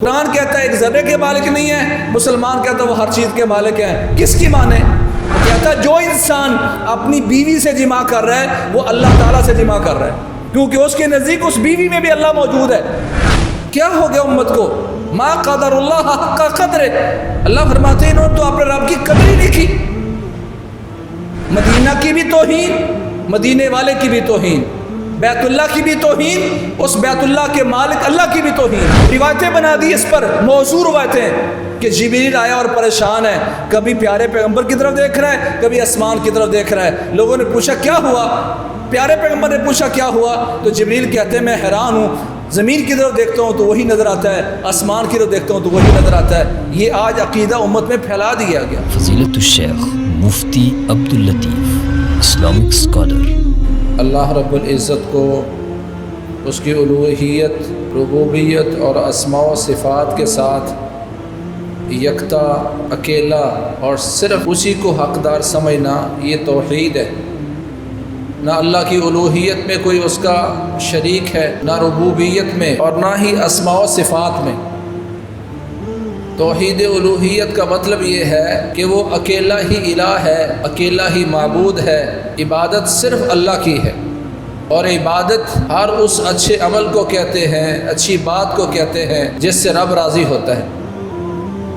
قرآن کہتا ہے ایک ذرے کے مالک نہیں ہے، مسلمان کہتا ہے وہ ہر چیز کے مالک ہیں۔ کس کی مانے؟ کہتا ہے جو انسان اپنی بیوی سے جماع کر رہا ہے وہ اللہ تعالیٰ سے جماع کر رہا ہے، کیونکہ اس کے نزدیک اس بیوی میں بھی اللہ موجود ہے۔ کیا ہو گیا امت کو؟ ما قدر اللہ حق قدر، اللہ فرماتے ہیں انہوں نے تو اپنے رب کی قدر ہی نہیں کی۔ مدینہ کی بھی توہین، مدینے والے کی بھی توہین، بیت اللہ کی بھی توہین، اس بیت اللہ کے مالک اللہ کی بھی توہین۔ روایتیں بنا دی اس پر، موضوع روایتیں کہ جبریل آیا اور پریشان ہے، کبھی پیارے پیغمبر کی طرف دیکھ رہا ہے، کبھی آسمان کی طرف دیکھ رہا ہے۔ لوگوں نے پوچھا کیا ہوا؟ پیارے پیغمبر نے پوچھا کیا ہوا؟ تو جبریل کہتے ہیں میں حیران ہوں، زمین کی طرف دیکھتا ہوں تو وہی نظر آتا ہے، آسمان کی طرف دیکھتا ہوں تو وہی نظر آتا ہے۔ یہ آج عقیدہ امت میں پھیلا دیا گیا۔ فضیلت الشیخ مفتی عبداللطیف، اسلامک اسکالر۔ اللہ رب العزت کو اس کی الوہیت، ربوبیت اور اسماء و صفات کے ساتھ یکتا، اکیلا اور صرف اسی کو حقدار سمجھنا، یہ توحید ہے۔ نہ اللہ کی الوہیت میں کوئی اس کا شریک ہے، نہ ربوبیت میں اور نہ ہی اسماء و صفات میں۔ توحید الوہیت کا مطلب یہ ہے کہ وہ اکیلا ہی الہ ہے، اکیلا ہی معبود ہے، عبادت صرف اللہ کی ہے، اور عبادت ہر اس اچھے عمل کو کہتے ہیں، اچھی بات کو کہتے ہیں جس سے رب راضی ہوتا ہے۔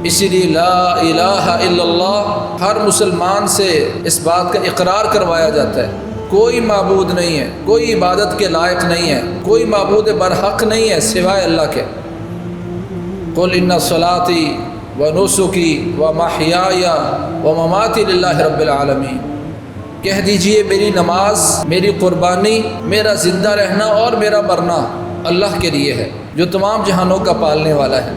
اسی لیے لا الہ الا اللہ ہر مسلمان سے اس بات کا اقرار کروایا جاتا ہے، کوئی معبود نہیں ہے، کوئی عبادت کے لائق نہیں ہے، کوئی معبود برحق نہیں ہے سوائے اللہ کے۔ قل ان صلاتی و نسکی و محیای و مماتی للہ رب العالمین، کہہ دیجئے میری نماز، میری قربانی، میرا زندہ رہنا اور میرا مرنا اللہ کے لیے ہے جو تمام جہانوں کا پالنے والا ہے۔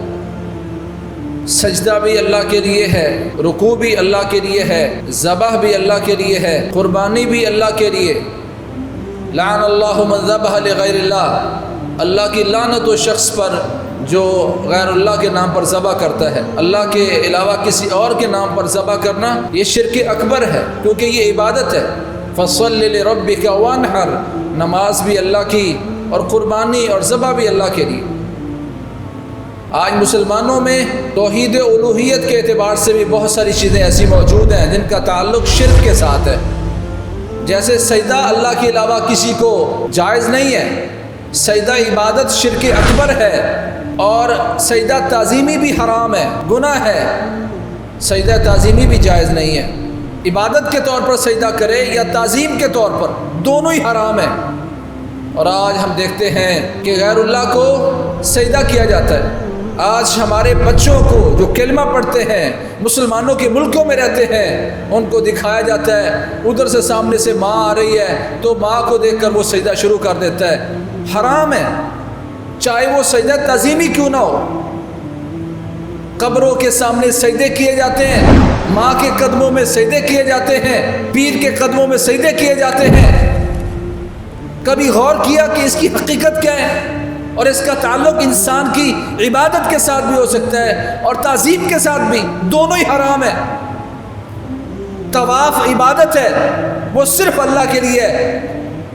سجدہ بھی اللہ کے لیے ہے، رکوع بھی اللہ کے لیے ہے، ذبح بھی اللہ کے لیے ہے، قربانی بھی اللہ کے لیے۔ لعن اللہ من ذبح لغیر اللہ، اللہ کی لعنت و شخص پر جو غیر اللہ کے نام پر ذبح کرتا ہے۔ اللہ کے علاوہ کسی اور کے نام پر ذبح کرنا یہ شرک اکبر ہے، کیونکہ یہ عبادت ہے۔ فَصَلِّ لِرَبِّكَ وَانْحَرْ، نماز بھی اللہ کی اور قربانی اور ذبح بھی اللہ کے لیے۔ آج مسلمانوں میں توحید الوہیت کے اعتبار سے بھی بہت ساری چیزیں ایسی موجود ہیں جن کا تعلق شرک کے ساتھ ہے، جیسے سجدہ اللہ کے علاوہ کسی کو جائز نہیں ہے، سجدہ عبادت شرک اکبر ہے، اور سجدہ تعظیمی بھی حرام ہے، گناہ ہے، سجدہ تعظیمی بھی جائز نہیں ہے۔ عبادت کے طور پر سجدہ کرے یا تعظیم کے طور پر، دونوں ہی حرام ہے۔ اور آج ہم دیکھتے ہیں کہ غیر اللہ کو سجدہ کیا جاتا ہے۔ آج ہمارے بچوں کو جو کلمہ پڑھتے ہیں، مسلمانوں کے ملکوں میں رہتے ہیں، ان کو دکھایا جاتا ہے، ادھر سے سامنے سے ماں آ رہی ہے تو ماں کو دیکھ کر وہ سجدہ شروع کر دیتا ہے۔ حرام ہے، چاہے وہ سجدہ تعظیمی کیوں نہ ہو۔ قبروں کے سامنے سجدے کیے جاتے ہیں، ماں کے قدموں میں سجدے کیے جاتے ہیں، پیر کے قدموں میں سجدے کیے جاتے ہیں۔ کبھی غور کیا کہ اس کی حقیقت کیا ہے؟ اور اس کا تعلق انسان کی عبادت کے ساتھ بھی ہو سکتا ہے اور تعظیم کے ساتھ بھی، دونوں ہی حرام ہے۔ طواف عبادت ہے، وہ صرف اللہ کے لیے ہے۔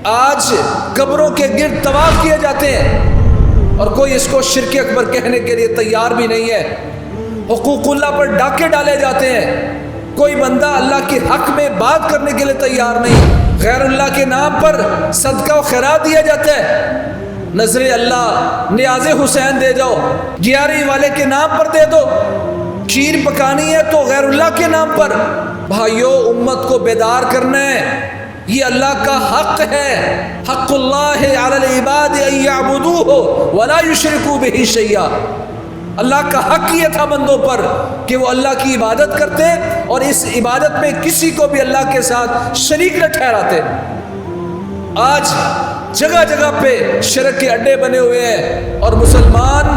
آج قبروں کے گرد طواف کیے جاتے ہیں اور کوئی اس کو شرک اکبر کہنے کے لیے تیار بھی نہیں ہے۔ حقوق اللہ پر ڈاکے ڈالے جاتے ہیں، کوئی بندہ اللہ کے حق میں بات کرنے کے لیے تیار نہیں۔ غیر اللہ کے نام پر صدقہ و خیرات دیا جاتا ہے، نظر اللہ، نیاز حسین دے جاؤ، گیاری والے کے نام پر دے دو۔ کھیر پکانی ہے تو غیر اللہ کے نام پر۔ بھائیو، امت کو بیدار کرنا ہے، یہ اللہ کا حق ہے۔ حق اللہ علی العباد ان یعبدوہ ولا یشرکوا بہ شیئا، اللہ کا حق یہ تھا بندوں پر کہ وہ اللہ کی عبادت کرتے اور اس عبادت میں کسی کو بھی اللہ کے ساتھ شریک نہ ٹھہراتے۔ آج جگہ جگہ پہ شرک کے اڈے بنے ہوئے ہیں اور مسلمان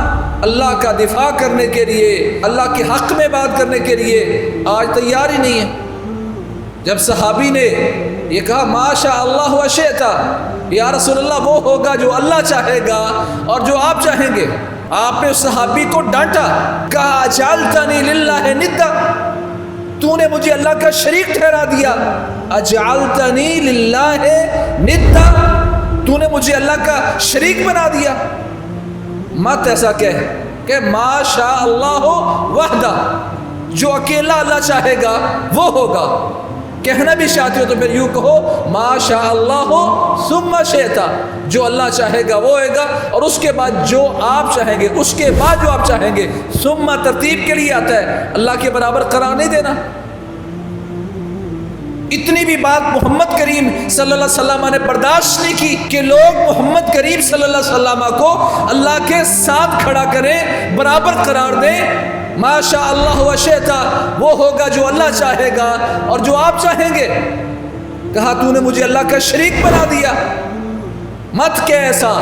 اللہ کا دفاع کرنے کے لیے، اللہ کے حق میں بات کرنے کے لیے آج تیار ہی نہیں ہے۔ جب صحابی نے یہ کہا ما شاء اللہ و شئت، یا رسول اللہ وہ ہوگا جو اللہ چاہے گا اور جو آپ چاہیں گے، آپ نے اس صحابی کو ڈانٹا، کہا اجعلتنی للہ ندا، تو نے مجھے اللہ کا شریک ٹھہرا دیا۔ اجعلتنی للہ ندا، تو نے مجھے اللہ کا شریک بنا دیا۔ مت ایسا کہہ کہ ما شاء اللہ وحدہ، جو اکیلا اللہ چاہے گا وہ ہوگا۔ کہنا بھی چاہتے ہو تو پھر یوں کہو ما شاء اللہ ثم شئت، جو اللہ چاہے گا وہ ہوئے گا، اور اس کے بعد جو آپ چاہیں گے، اس کے بعد جو آپ چاہیں گے۔ ثم ترتیب کے لیے آتا ہے، اللہ کے برابر قرار نہیں دینا۔ اتنی بھی بات محمد کریم صلی اللہ علیہ وسلم نے برداشت نہیں کی کہ لوگ محمد کریم صلی اللہ علیہ وسلم کو اللہ کے ساتھ کھڑا کریں، برابر قرار دیں۔ ما شاء اللہ و شئت، وہ ہوگا جو اللہ چاہے گا اور جو آپ چاہیں گے۔ کہا تو نے مجھے اللہ کا شریک بنا دیا، مت کہ ایسا،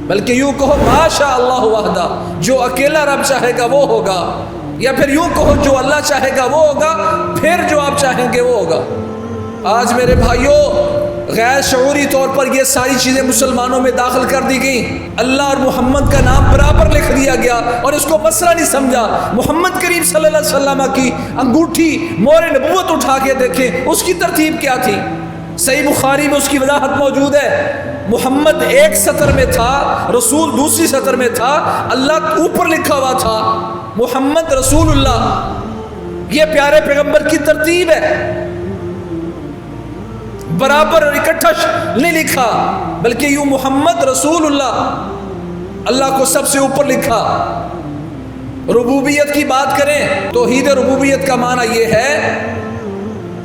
بلکہ یوں کہو ما شاء اللہ وحدہ، جو اکیلا رب چاہے گا وہ ہوگا، یا پھر یوں کہو جو اللہ چاہے گا وہ ہوگا، پھر جو آپ چاہیں گے وہ ہوگا۔ آج میرے بھائیوں، غیر شعوری طور پر یہ ساری چیزیں مسلمانوں میں داخل کر دی گئیں۔ اللہ اور محمد کا نام برابر لکھ دیا گیا اور اس کو مسئلہ نہیں سمجھا۔ محمد کریم صلی اللہ علیہ وسلم کی انگوٹھی مور نبوت اٹھا کے دیکھیں، اس کی ترتیب کیا تھی۔ صحیح بخاری میں اس کی وضاحت موجود ہے۔ محمد ایک سطر میں تھا، رسول دوسری سطر میں تھا، اللہ اوپر لکھا ہوا تھا محمد رسول اللہ۔ یہ پیارے پیغمبر کی ترتیب ہے، برابر اور اکٹھا نہیں لکھا، بلکہ یوں محمد رسول اللہ، اللہ کو سب سے اوپر لکھا۔ ربوبیت کی بات کریں، توحید ربوبیت کا معنی یہ ہے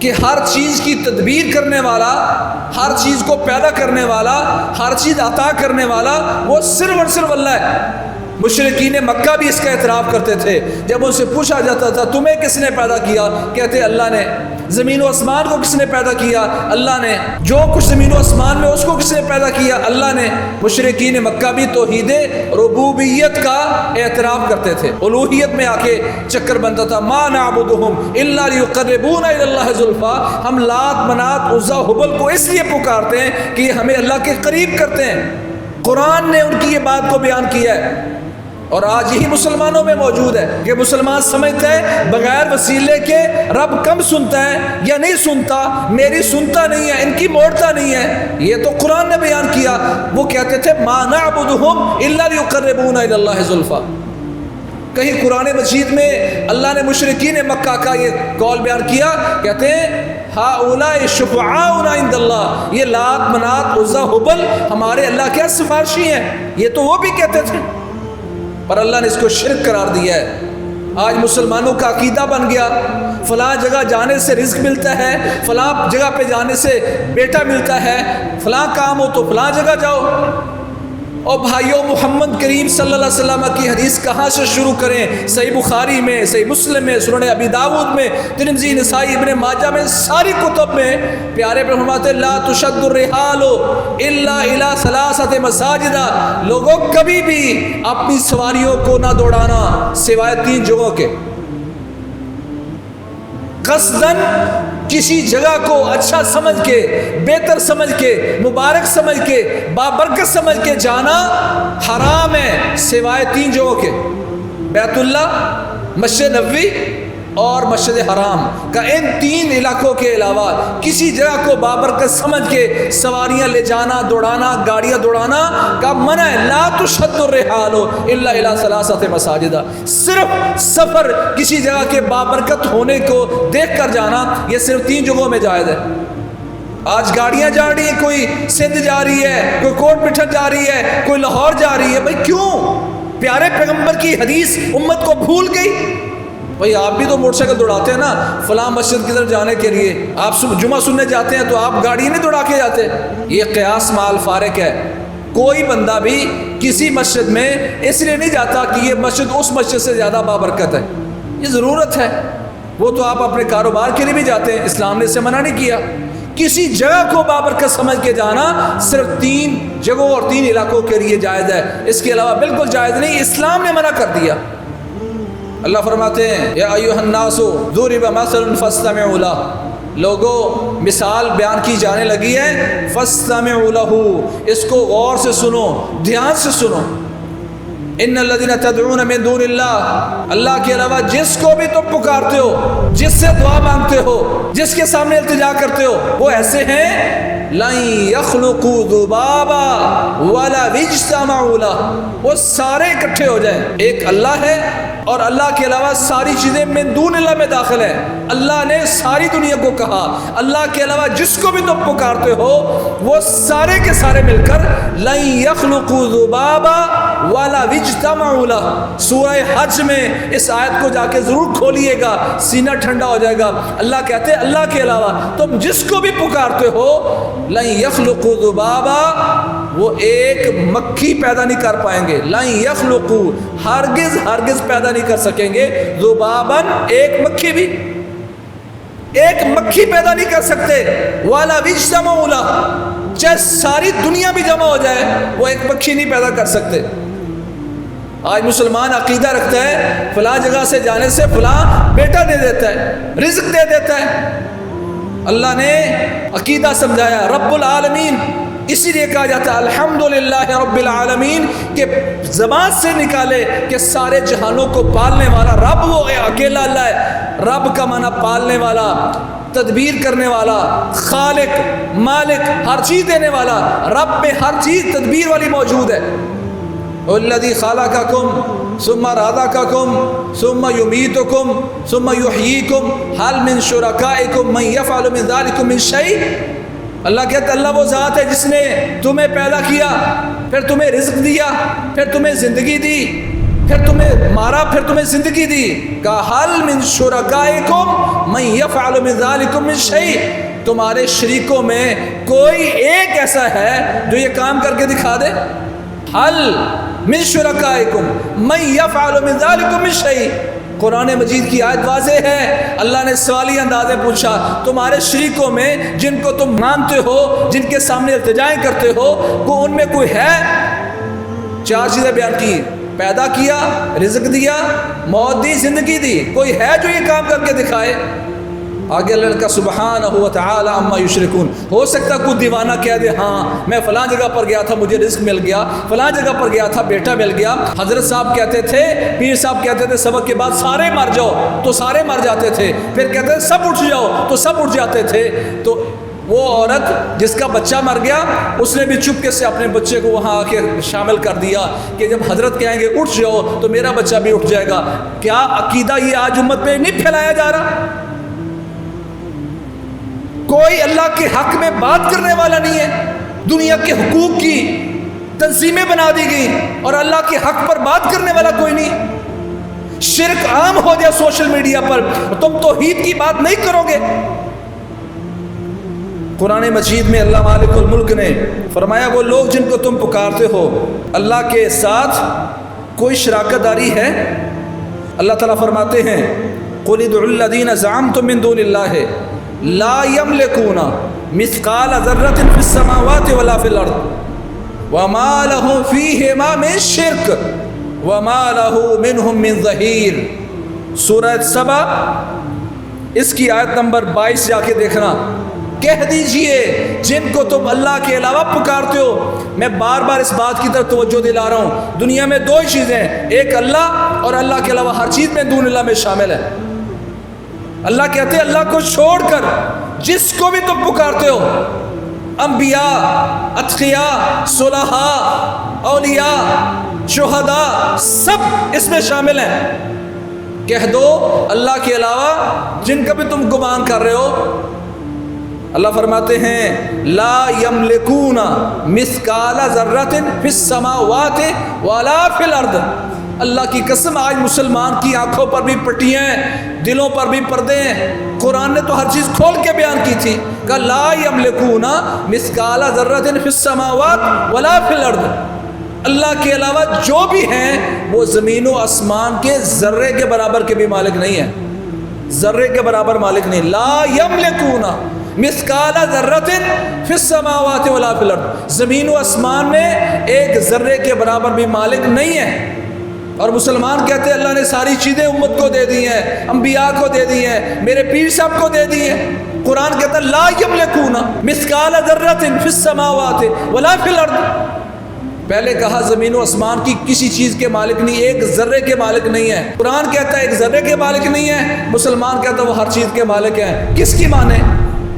کہ ہر چیز کی تدبیر کرنے والا، ہر چیز کو پیدا کرنے والا، ہر چیز عطا کرنے والا وہ صرف اور صرف اللہ ہے۔ مشرکین مکہ بھی اس کا اعتراف کرتے تھے۔ جب ان سے پوچھا جاتا تھا تمہیں کس نے پیدا کیا، کہتے اللہ نے۔ زمین و آسمان کو کس نے پیدا کیا، اللہ نے۔ جو کچھ زمین و آسمان میں اس کو کس نے پیدا کیا، اللہ نے۔ مشرکین مکہ بھی توحید ربوبیت کا اعتراف کرتے تھے، الوہیت میں آ کے چکر بنتا تھا۔ ما نعبدہم الا لیقربونا الی اللہ زلفا، ہم لات منات عزا حبل کو اس لیے پکارتے ہیں کہ یہ ہمیں اللہ کے قریب کرتے ہیں۔ قرآن نے ان کی یہ بات کو بیان کیا ہے، اور آج یہی مسلمانوں میں موجود ہے کہ مسلمان سمجھتا ہے بغیر وسیلے کے رب کم سنتا ہے یا نہیں سنتا، میری سنتا نہیں ہے، ان کی موڑتا نہیں ہے۔ یہ تو قرآن نے بیان کیا۔ وہ کہتے تھے ما نعبدہم الا لیقربونا الی اللہ زلفا۔ کہیں قرآن مجید میں اللہ نے مشرکین مکہ کا یہ قول بیان کیا، کہتے ہیں ہؤلاء شفعاؤنا عند اللہ، یہ لات منات عزا حبل ہمارے اللہ کے سفارشی ہیں۔ یہ تو وہ بھی کہتے تھے، پر اللہ نے اس کو شرک قرار دیا ہے۔ آج مسلمانوں کا عقیدہ بن گیا فلاں جگہ جانے سے رزق ملتا ہے، فلاں جگہ پہ جانے سے بیٹا ملتا ہے، فلاں کام ہو تو فلاں جگہ جاؤ۔ اور بھائیوں، محمد کریم صلی اللہ علیہ وسلم کی حدیث کہاں سے شروع کریں؟ صحیح بخاری میں، صحیح مسلم میں، سنن ابی داؤد میں، ترمذی، نسائی، ابن ماجہ میں، ساری کتب میں پیارے پر فرماتے لا تشد الرحال الا الى ثلاثه مساجد، لوگوں کبھی بھی اپنی سواریوں کو نہ دوڑانا سوائے 3 جگہوں کے۔ قصدن، کسی جگہ کو اچھا سمجھ کے، بہتر سمجھ کے، مبارک سمجھ کے، بابرکت سمجھ کے جانا حرام ہے سوائے 3 جگہوں کے، بیت اللہ، مسجد نبوی اور مسجد حرام کا۔ ان 3 علاقوں کے علاوہ کسی جگہ کو بابرکت سمجھ کے سواریاں لے جانا، دوڑانا، گاڑیاں دوڑانا کا منع ہے۔ لا تشد الرحال الا الى ثلاثه مساجد، صرف سفر کسی جگہ کے بابرکت ہونے کو دیکھ کر جانا یہ صرف 3 جگہوں میں جائز ہے۔ آج گاڑیاں جا رہی ہیں، کوئی سندھ جا رہی ہے، کوئی کوٹ پٹھن جا رہی ہے، کوئی لاہور جا رہی ہے۔ بھائی کیوں؟ پیارے پیغمبر کی حدیث امت کو بھول گئی۔ بھائی آپ بھی تو موٹر سائیکل دوڑاتے ہیں نا فلاں مسجد کی طرف جانے کے لیے، آپ جمعہ سننے جاتے ہیں تو آپ گاڑی نہیں دوڑا کے جاتے۔ یہ قیاس مال فارق ہے۔ کوئی بندہ بھی کسی مسجد میں اس لیے نہیں جاتا کہ یہ مسجد اس مسجد سے زیادہ بابرکت ہے، یہ ضرورت ہے۔ وہ تو آپ اپنے کاروبار کے لیے بھی جاتے ہیں، اسلام نے اسے منع نہیں کیا۔ کسی جگہ کو بابرکت سمجھ کے جانا صرف 3 جگہوں اور 3 علاقوں کے لیے جائز ہے، اس کے علاوہ بالکل جائز نہیں، اسلام نے منع کر دیا۔ اللہ فرماتے ہیں یا ایھا الناس ضرب مثل فاستمعوا لہ، لوگوں مثال بیان کی جانے لگی ہے، فاستمعوا لہ، اس کو غور سے سنو، دھیان سے سنو۔ ان الذین تدعون من دون اللہ، اللہ کے علاوہ جس کو بھی تم پکارتے ہو، جس سے دعا مانگتے ہو، جس کے سامنے التجا کرتے ہو، وہ ایسے ہیں لن یخلقوا ذبابا ولا اجتمعوا لہ، وہ سارے اکٹھے ہو جائیں. ایک اللہ ہے اور اللہ کے علاوہ ساری چیزیں من دون اللہ میں داخل ہیں. اللہ نے ساری دنیا کو کہا اللہ کے علاوہ جس کو بھی تم پکارتے ہو وہ سارے کے سارے مل کر لن یخلقوا ذبابا ولا اجتمعوا لہ. سورہ حج میں اس آیت کو جا کے ضرور کھولیے گا، سینہ ٹھنڈا ہو جائے گا. اللہ کہتے ہیں اللہ کے علاوہ تم جس کو بھی پکارتے ہو لن یخلقوا ذبابا، وہ ایک مکھی پیدا نہیں کر پائیں گے. لن یخلقوا، ہرگز ہرگز پیدا نہیں کر سکیں گے. ذباباً، ایک مکھی بھی، ایک مکھی پیدا نہیں کر سکتے. ولا اجتمعوا لہ، چاہے ساری دنیا بھی جمع ہو جائے وہ ایک مکھی نہیں پیدا کر سکتے. آج مسلمان عقیدہ رکھتا ہے فلاں جگہ سے جانے سے فلاں بیٹا دے دیتا ہے، رزق دے دیتا ہے. اللہ نے عقیدہ سمجھایا رب العالمین، اسی لیے کہا جاتا ہے الحمدللہ رب العالمین، کہ زبان سے نکالے کہ سارے جہانوں کو پالنے والا رب وہ اکیلا اللہ ہے. رب کا معنی پالنے والا، تدبیر کرنے والا، خالق، مالک، ہر چیز دینے والا. رب میں ہر چیز تدبیر والی موجود ہے. الذی خلقکم ثم رزقکم ثم یمیتکم ثم یحییکم هل من شرکائکم من یفعل من ذلکم من شیء. اللہ کہتا ہے اللہ وہ ذات ہے جس نے تمہیں پیدا کیا، پھر تمہیں رزق دیا، پھر تمہیں زندگی دی، پھر تمہیں مارا، پھر تمہیں زندگی دی. کہا هل من شرکائکم من یفعل من ذلکم من شیء، تمہارے شریکوں میں کوئی ایک ایسا ہے جو یہ کام کر کے دکھا دے. حل من شرکائکم من یفعل من ذلکم من شیء. قرآن مجید کی آیت واضح ہے. اللہ نے سوالی انداز میں پوچھا تمہارے شریکوں میں جن کو تم مانتے ہو، جن کے سامنے التجائیں کرتے ہو، وہ ان میں کوئی ہے؟ چار چیزیں بیان کی، پیدا کیا، رزق دیا، موت دی، زندگی دی. کوئی ہے جو یہ کام کر کے دکھائے؟ آگے اللہ کا سبحانہ و تعالی عما یشرکون. ہو سکتا کوئی دیوانہ کہہ دے ہاں میں فلاں جگہ پر گیا تھا مجھے رزق مل گیا، فلاں جگہ پر گیا تھا بیٹا مل گیا. حضرت صاحب کہتے تھے، پیر صاحب کہتے تھے سبق کے بعد سارے مر جاؤ تو سارے مر جاتے تھے، پھر کہتے تھے سب اٹھ جاؤ تو سب اٹھ جاتے تھے. تو وہ عورت جس کا بچہ مر گیا اس نے بھی چپکے سے اپنے بچے کو وہاں آ کے شامل کر دیا کہ جب حضرت کہیں گے اٹھ جاؤ تو میرا بچہ بھی اٹھ جائے گا. کیا عقیدہ یہ آج امت میں نہیں پھیلایا جا رہا؟ کوئی اللہ کے حق میں بات کرنے والا نہیں ہے. دنیا کے حقوق کی تنظیمیں بنا دی گئی اور اللہ کے حق پر بات کرنے والا کوئی نہیں. شرک عام ہو جائے سوشل میڈیا پر، تم توحید کی بات نہیں کرو گے. قرآن مجید میں اللہ مالک الملک نے فرمایا وہ لوگ جن کو تم پکارتے ہو اللہ کے ساتھ کوئی شراکت داری ہے. اللہ تعالیٰ فرماتے ہیں قل ادعوا الذین زعمتم من دون اللہ لا یملکون مثقال ذرۃ فی السماوات ولا فی الارض وما لہ فیہما من شرک وما لہ منہم من ظہیر. سورہ سبا اس کی آیت نمبر 22 جا کے دیکھنا. کہہ دیجئے جن کو تم اللہ کے علاوہ پکارتے ہو. میں بار بار اس بات کی طرف توجہ دلا رہا ہوں، دنیا میں دو ہی چیزیں ہیں، ایک اللہ اور اللہ کے علاوہ ہر چیز میں دون اللہ میں شامل ہے. اللہ کہتے ہیں اللہ کو چھوڑ کر جس کو بھی تم پکارتے ہو، انبیاء، اتقیاء، صلحاء، اولیاء، شہداء، سب اس میں شامل ہیں. کہہ دو اللہ کے علاوہ جن کا بھی تم گمان کر رہے ہو. اللہ فرماتے ہیں لا یملکون مثقال ذرۃ فی السماوات ولا فی الارض. اللہ کی قسم آج مسلمان کی آنکھوں پر بھی پٹیاں ہیں، دلوں پر بھی پردے ہیں. قرآن نے تو ہر چیز کھول کے بیان کی تھی کہ لا یملکون مثقال ذرۃ فی السماوات ولا فی الارض. اللہ کے علاوہ جو بھی ہیں وہ زمین و آسمان کے ذرے کے برابر کے بھی مالک نہیں ہیں، ذرے کے برابر مالک نہیں. لا یملکون مثقال ذرۃ فی السماوات ولا فی الارض. زمین و آسمان میں ایک ذرے کے برابر بھی مالک نہیں ہے. اور مسلمان کہتے ہیں اللہ نے ساری چیزیں امت کو دے دی ہیں، انبیاء کو دے دی ہیں، میرے پیر صاحب کو دے دی ہیں. قرآن کہتا ہے لا یملکون مثقال ذرۃ فی السماوات ولا فی الارض. پہلے کہا زمین و آسمان کی کسی چیز کے مالک نہیں، ایک ذرے کے مالک نہیں ہے۔ قرآن کہتا ہے ایک ذرے کے مالک نہیں ہے، مسلمان کہتا ہے وہ ہر چیز کے مالک ہیں۔ کس کی مانے؟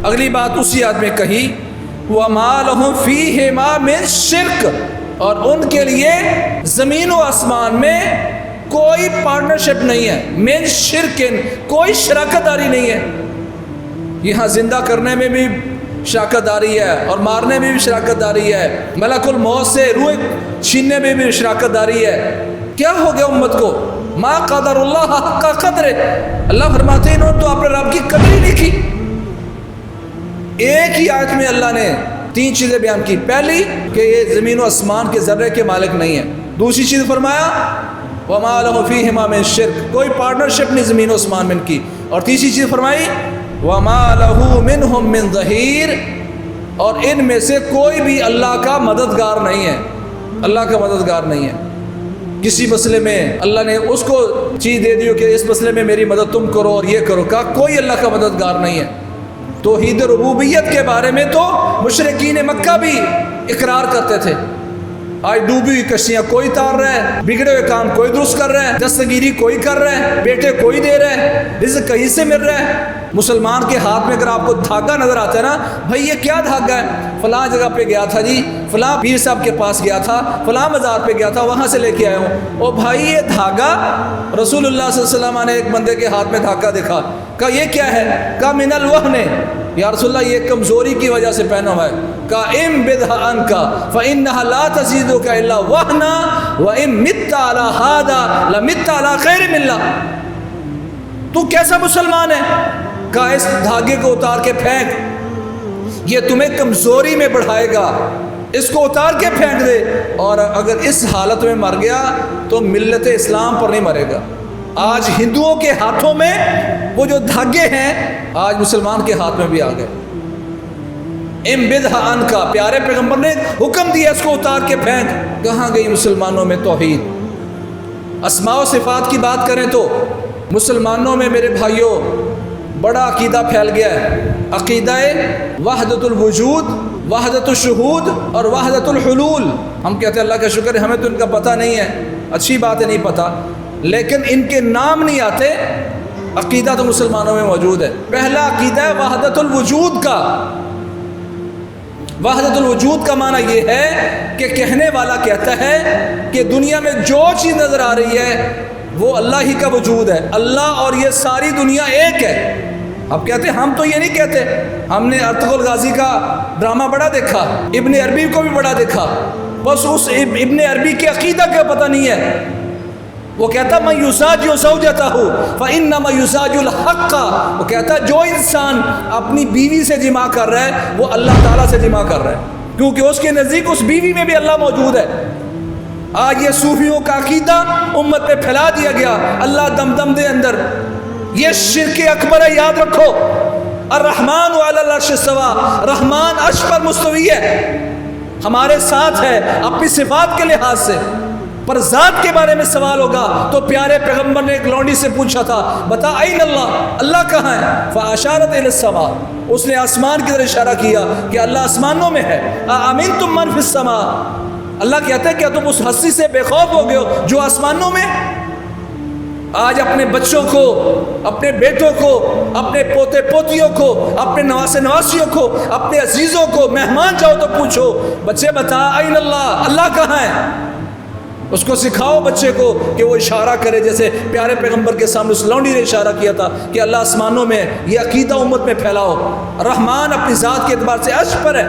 اگلی بات اسی آیت میں کہی وَمَا لَهُمْ فِيهِمَا مِنْ شِرْک، اور ان کے لیے زمین و آسمان میں کوئی پارٹنرشپ نہیں ہے، من شرکن، کوئی شراکت داری نہیں ہے۔ یہاں زندہ کرنے میں بھی شراکت داری ہے اور مارنے میں بھی شراکت داری ہے، ملک الموت سے روح چھیننے میں بھی شراکت داری ہے۔ کیا ہو گیا امت کو؟ ما قدر اللہ حق قدر، اللہ فرماتے ہیں انہوں نے تو اپنے رب کی قدر ہی نہیں کی۔ ایک ہی آیت میں اللہ نے 3 چیزیں بیان کی، پہلی کہ یہ زمین و آسمان کے ذرے کے مالک نہیں ہے، دوسری چیز فرمایا وَمَا لَهُ فِيهِمَا مِن شِرْک، کوئی پارٹنرشپ نہیں زمین و آسمان میں ان کی، اور تیسری چیز فرمائی وَمَا لَهُ مِنْهُمْ مِنْ ظَهِيرٍ، اور ان میں سے کوئی بھی اللہ کا مددگار نہیں ہے، اللہ کا مددگار نہیں ہے۔ کسی مسئلے میں اللہ نے اس کو چیز دے دی کہ اس مسئلے میں میری مدد تم کرو اور یہ کرو، کہا کوئی اللہ کا مددگار نہیں ہے۔ توحید ربوبیت کے بارے میں تو مشرکین مکہ بھی اقرار کرتے تھے۔ آج ڈوبی ہوئی کشتیاں کوئی تار رہا ہے، بگڑے ہوئے کام کوئی درست کر رہا ہے، دستگیری کوئی کر رہا ہے، بیٹے کوئی دے رہا ہے، رزق کہیں سے مل رہا ہے۔ مسلمان کے ہاتھ میں اگر آپ کو دھاگا نظر آتا ہے نا، بھائی یہ کیا دھاگا ہے؟ فلاں جگہ پہ گیا تھا جی، فلاں پیر صاحب کے پاس گیا تھا، فلاں مزار پہ گیا تھا، وہاں سے لے کے آیا ہوں۔ او بھائی یہ دھاگا، رسول اللہ صلی اللہ علیہ وسلم نے ایک بندے کے ہاتھ میں دھاگا دیکھا، کہا یہ کیا ہے؟ کہا من الوہن، یا رسول اللہ یہ کمزوری کی وجہ سے پہنا ہوا ہے۔ کہا ام بدھا عنکا فانھا لا تزیدک الا وہنا وان مت علی ھذا لمت علی خیر ملہ، تو کیسا مسلمان ہے؟ کہا اس دھاگے کو اتار کے پھینک، یہ تمہیں کمزوری میں بڑھائے گا، اس کو اتار کے پھینک دے، اور اگر اس حالت میں مر گیا تو ملت اسلام پر نہیں مرے گا۔ آج ہندوؤں کے ہاتھوں میں وہ جو دھاگے ہیں آج مسلمان کے ہاتھ میں بھی آ گئے۔ ام بدھا عنکا، پیارے پیغمبر نے حکم دیا اس کو اتار کے پھینک۔ کہاں گئی مسلمانوں میں توحید؟ اسماء و صفات کی بات کریں تو مسلمانوں میں میرے بھائیوں بڑا عقیدہ پھیل گیا ہے، عقیدہ وحدت الوجود، وحدت الشہود اور وحدت الحلول۔ ہم کہتے ہیں اللہ کا شکر ہے ہمیں تو ان کا پتہ نہیں ہے، اچھی بات ہے نہیں پتہ، لیکن ان کے نام نہیں آتے، عقیدہ تو مسلمانوں میں موجود ہے۔ پہلا عقیدہ ہے وحدت الوجود کا۔ وحدت الوجود کا معنی یہ ہے کہ کہنے والا کہتا ہے کہ دنیا میں جو چیز نظر آ رہی ہے وہ اللہ ہی کا وجود ہے، اللہ اور یہ ساری دنیا ایک ہے۔ اب کہتے ہیں ہم تو یہ نہیں کہتے، ہم نے ارطغرل غازی کا ڈرامہ بڑا دیکھا، ابن عربی کو بھی بڑا دیکھا، بس اس ابن عربی کے عقیدہ کا پتہ نہیں ہے۔ وہ کہتا میں یساجو زوجتہ فانما یساجو الحق، وہ کہتا جو انسان اپنی بیوی سے جماع کر رہا ہے وہ اللہ تعالیٰ سے جماع کر رہا ہے، کیونکہ اس کے نزدیک اس بیوی میں بھی اللہ موجود ہے۔ آج یہ صوفیوں کا عقیدہ امت پہ پھیلا دیا گیا، اللہ دم دم دے اندر، یہ شرک اکبر ہے، یاد رکھو۔ الرحمن علی العرش استوی، رحمان عرش پر مستوی ہے، ہمارے ساتھ ہے اپنی صفات کے لحاظ سے، پر ذات کے بارے میں سوال ہوگا تو پیارے پیغمبر نے ایک لونڈی سے پوچھا تھا بتا این اللہ، اللہ کہاں ہے؟ فاشارت الی السماء، اس نے آسمان کی طرف اشارہ کیا کہ اللہ آسمانوں میں ہے۔ امنتم من فی السماء، اللہ کہتا ہے کیا تم اس ہستی سے بے خوف ہو گئے ہو جو آسمانوں میں؟ آج اپنے بچوں کو، اپنے بیٹوں کو، اپنے پوتے پوتیوں کو، اپنے نواسے نواسیوں کو، اپنے عزیزوں کو مہمان جاؤ تو پوچھو بچے بتا این اللہ، اللہ کہاں ہے؟ اس کو سکھاؤ بچے کو کہ وہ اشارہ کرے، جیسے پیارے پیغمبر کے سامنے اس لونڈی نے اشارہ کیا تھا کہ اللہ آسمانوں میں، یہ عقیدہ امت میں پھیلاؤ۔ رحمان اپنی ذات کے اعتبار سے عرش پر ہے،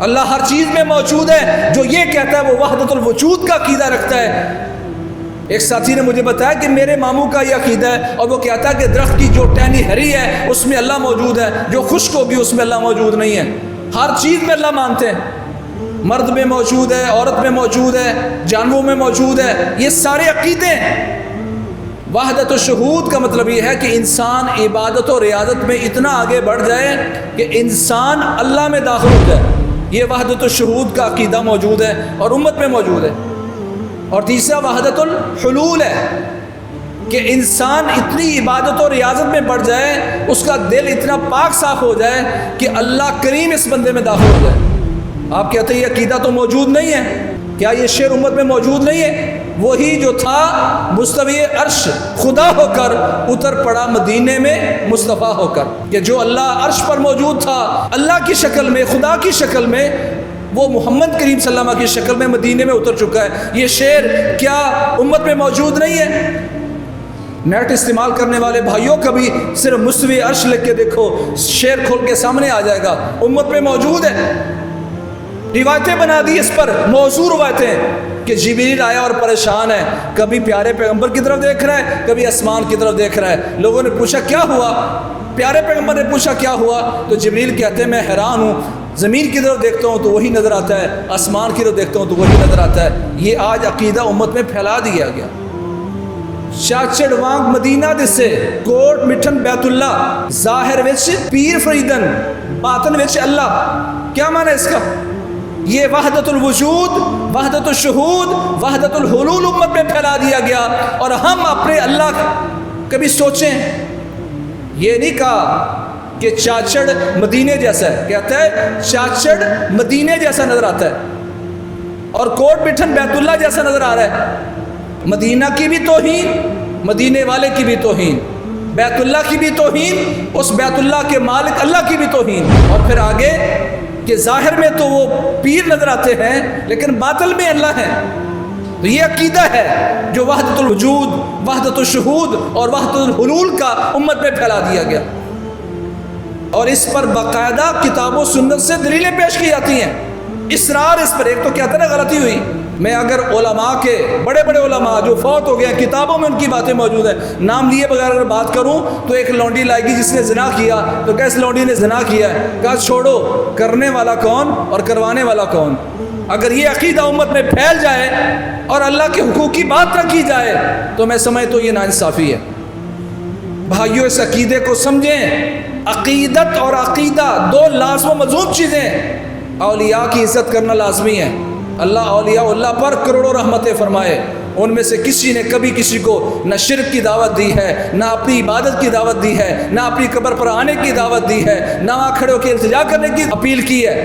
اللہ ہر چیز میں موجود ہے۔ جو یہ کہتا ہے وہ وحدت الوجود کا عقیدہ رکھتا ہے۔ ایک ساتھی نے مجھے بتایا کہ میرے ماموں کا یہ عقیدہ ہے، اور وہ کہتا ہے کہ درخت کی جو ٹہنی ہری ہے اس میں اللہ موجود ہے، جو خشک ہوگی اس میں اللہ موجود نہیں ہے۔ ہر چیز میں اللہ مانتے ہیں، مرد میں موجود ہے، عورت میں موجود ہے، جانوروں میں موجود ہے، یہ سارے عقیدے ہیں۔ وحدت الشہود کا مطلب یہ ہے کہ انسان عبادت و ریاضت میں اتنا آگے بڑھ جائے کہ انسان اللہ میں داخل ہو جائے، یہ وحدت الشہود کا عقیدہ موجود ہے اور امت میں موجود ہے۔ اور تیسرا وحدت الحلول ہے کہ انسان اتنی عبادت و ریاضت میں بڑھ جائے، اس کا دل اتنا پاک صاف ہو جائے کہ اللہ کریم اس بندے میں داخل ہو جائے۔ آپ کہتے ہیں یہ عقیدہ تو موجود نہیں ہے، کیا یہ شعر امت میں موجود نہیں ہے؟ وہی جو تھا مستوی عرش خدا ہو کر اتر پڑا مدینے میں مصطفیٰ ہو کر، کہ جو اللہ عرش پر موجود تھا اللہ کی شکل میں، خدا کی شکل میں، وہ محمد کریم صلی اللہ علیہ وسلم کی شکل میں مدینے میں اتر چکا ہے۔ یہ شعر کیا امت میں موجود نہیں ہے؟ نیٹ استعمال کرنے والے بھائیوں کبھی صرف مستوی عرش لکھ کے دیکھو، شعر کھول کے سامنے آ جائے گا، امت میں موجود ہے۔ روایتیں بنا دی اس پر، موضوع روایتیں، کہ جبریل آیا اور پریشان ہے، کبھی پیارے پیغمبر کی طرف دیکھ رہا ہے، کبھی آسمان کی طرف دیکھ رہا ہے۔ لوگوں نے پوچھا کیا ہوا؟ پیارے پیغمبر نے پوچھا کیا ہوا؟ تو جبریل کہتے ہیں میں حیران ہوں، زمین کی طرف دیکھتا ہوں تو وہی نظر آتا ہے، آسمان کی طرف دیکھتا ہوں تو وہی نظر آتا ہے۔ یہ آج عقیدہ امت میں پھیلا دیا گیا۔ چاچڑ وانگ مدینہ دسے، کوٹ مٹھن بیت اللہ، ظاہر وچ پیر فریدن، باطن وچ اللہ۔ کیا معنی اس کا؟ یہ وحدت الوجود، وحدت الشہود، وحدت الحلول امت میں پھیلا دیا گیا، اور ہم اپنے اللہ کبھی سوچیں، یہ نہیں کہا کہ چاچڑ مدینے جیسا ہے، کہتا ہے چاچڑ مدینے جیسا نظر آتا ہے اور کوٹ مٹھن بیت اللہ جیسا نظر آ رہا ہے۔ مدینہ کی بھی توہین، مدینے والے کی بھی توہین، بیت اللہ کی بھی توہین، اس بیت اللہ کے مالک اللہ کی بھی توہین، اور پھر آگے کہ ظاہر میں تو وہ پیر نظر آتے ہیں لیکن باطن میں اللہ ہے۔ تو یہ عقیدہ ہے جو وحدت الوجود، وحدت الشہود اور وحدت الحلول کا امت میں پھیلا دیا گیا، اور اس پر باقاعدہ کتاب و سنت سے دلیلیں پیش کی جاتی ہیں۔ اصرار اس پر، ایک تو کہتے ہیں نا غلطی ہوئی، میں اگر علماء کے بڑے بڑے علماء جو فوت ہو گئے ہیں کتابوں میں ان کی باتیں موجود ہیں، نام لیے بغیر اگر بات کروں تو ایک لونڈی لائے گی جس نے زنا کیا، تو کیا اس لونڈی نے زنا کیا ہے؟ کہا چھوڑو، کرنے والا کون اور کروانے والا کون؟ اگر یہ عقیدہ امت میں پھیل جائے اور اللہ کے حقوق کی بات نہ کی جائے تو میں سمجھتا ہوں یہ ناانصافی ہے۔ بھائیو اس عقیدے کو سمجھیں، عقیدت اور عقیدہ دو لازم و ملزوم چیزیں۔ اولیاء کی عزت کرنا لازمی ہے، اللہ اولیاء اللہ پر کروڑوں رحمتیں فرمائے، ان میں سے کسی نے کبھی کسی کو نہ شرک کی دعوت دی ہے، نہ اپنی عبادت کی دعوت دی ہے، نہ اپنی قبر پر آنے کی دعوت دی ہے، نہ وہاں کھڑے ہو کے التجا کرنے کی اپیل کی ہے۔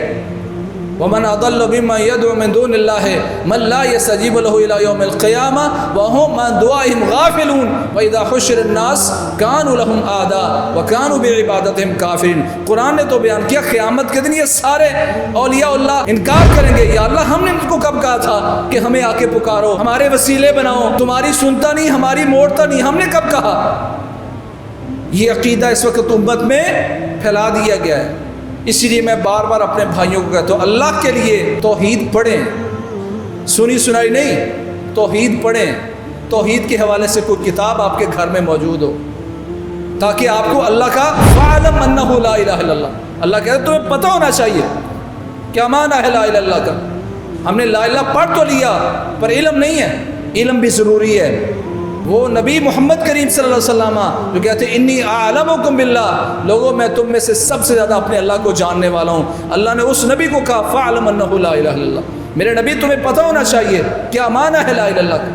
وَمَنْ أَضَلُّ مِمَّنْ يَدْعُو مِنْ دُونِ اللَّهِ مَنْ لَا يَسْتَجِيبُ لَهُ إِلَى يَوْمِ الْقِيَامَةِ وَهُمْ عَنْ دُعَائِهِمْ غَافِلُونَ وَإِذَا حُشِرَ النَّاسُ كَانُوا لَهُمْ أَعْدَاءَ وَكَانُوا بِعِبَادَتِهِمْ كَافِرِينَ۔ قرآن نے تو بیان کیا قیامت کے دن یہ سارے اولیاء اللہ انکار کریں گے، یا اللہ ہم نے ان کو کب کہا تھا کہ ہمیں آ کے پکارو، ہمارے وسیلے بناؤ، تمہاری سنتا نہیں، ہماری موڑتا نہیں، ہم نے کب کہا؟ یہ عقیدہ اس وقت امت میں پھیلا دیا گیا ہے۔ اسی لیے میں بار بار اپنے بھائیوں کو کہتا ہوں اللہ کے لیے توحید پڑھیں، سنی سنائی نہیں، توحید پڑھیں۔ توحید کے حوالے سے کوئی کتاب آپ کے گھر میں موجود ہو تاکہ آپ کو اللہ کا فَاعْلَمْ أَنَّهُ لَا إِلَهَ إِلَّا اللَّهُ، اللہ کہتا ہے تمہیں پتہ ہونا چاہیے کیا معنی ہے لا الہ الا اللہ کا۔ ہم نے لا الہ پڑھ تو لیا پر علم نہیں ہے، علم بھی ضروری ہے۔ وہ نبی محمد کریم صلی اللہ علیہ وسلم جو کہتے ہیں انی اعلمکم باللہ، لوگوں میں تم میں سے سب سے زیادہ اپنے اللہ کو جاننے والا ہوں۔ اللہ نے اس نبی کو کہا فَاعْلَمْ أَنَّهُ لَا إِلَهَ إِلَّا اللَّهُ، میرے نبی تمہیں پتہ ہونا چاہیے کیا معنی ہے لا الہ الا اللہ کا۔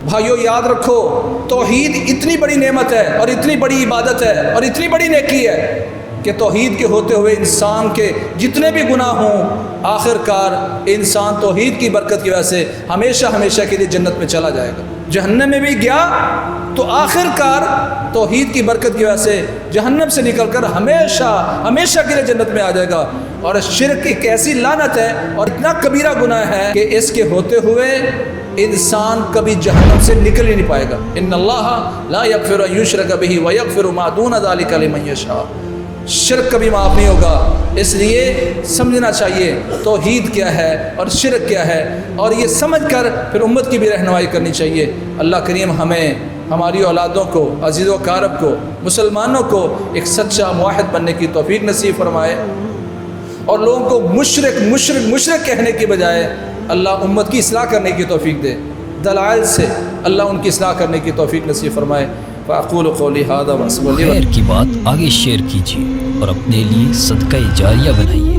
بھائیو یاد رکھو توحید اتنی بڑی نعمت ہے اور اتنی بڑی عبادت ہے اور اتنی بڑی نیکی ہے کہ توحید کے ہوتے ہوئے انسان کے جتنے بھی گناہ ہوں آخر کار انسان توحید کی برکت کی وجہ سے ہمیشہ ہمیشہ کے لیے جنت میں چلا جائے گا۔ جہنم میں بھی گیا تو آخر کار توحید کی برکت کی وجہ سے جہنم سے نکل کر ہمیشہ ہمیشہ کے لیے جنت میں آ جائے گا۔ اور شرک ایک ایسی لعنت ہے اور اتنا کبیرہ گناہ ہے کہ اس کے ہوتے ہوئے انسان کبھی جہنم سے نکل ہی نہیں پائے گا۔ ان اللہ لا یغفر ان یشرک بہ ویغفر ما دون ذلک لمن یشاء، شرک کبھی معاف نہیں ہوگا۔ اس لیے سمجھنا چاہیے توحید کیا ہے اور شرک کیا ہے، اور یہ سمجھ کر پھر امت کی بھی رہنمائی کرنی چاہیے۔ اللہ کریم ہمیں، ہماری اولادوں کو، عزیز و اقارب کو، مسلمانوں کو ایک سچا موحد بننے کی توفیق نصیب فرمائے، اور لوگوں کو مشرک مشرک مشرک کہنے کی بجائے اللہ امت کی اصلاح کرنے کی توفیق دے، دلائل سے اللہ ان کی اصلاح کرنے کی توفیق نصیب فرمائے۔ فاقول قولی ھذا واستغفر اللہ۔ خیر کی بات آگے شیئر کیجیے اور اپنے لیے صدقہ جاریہ بنائیے۔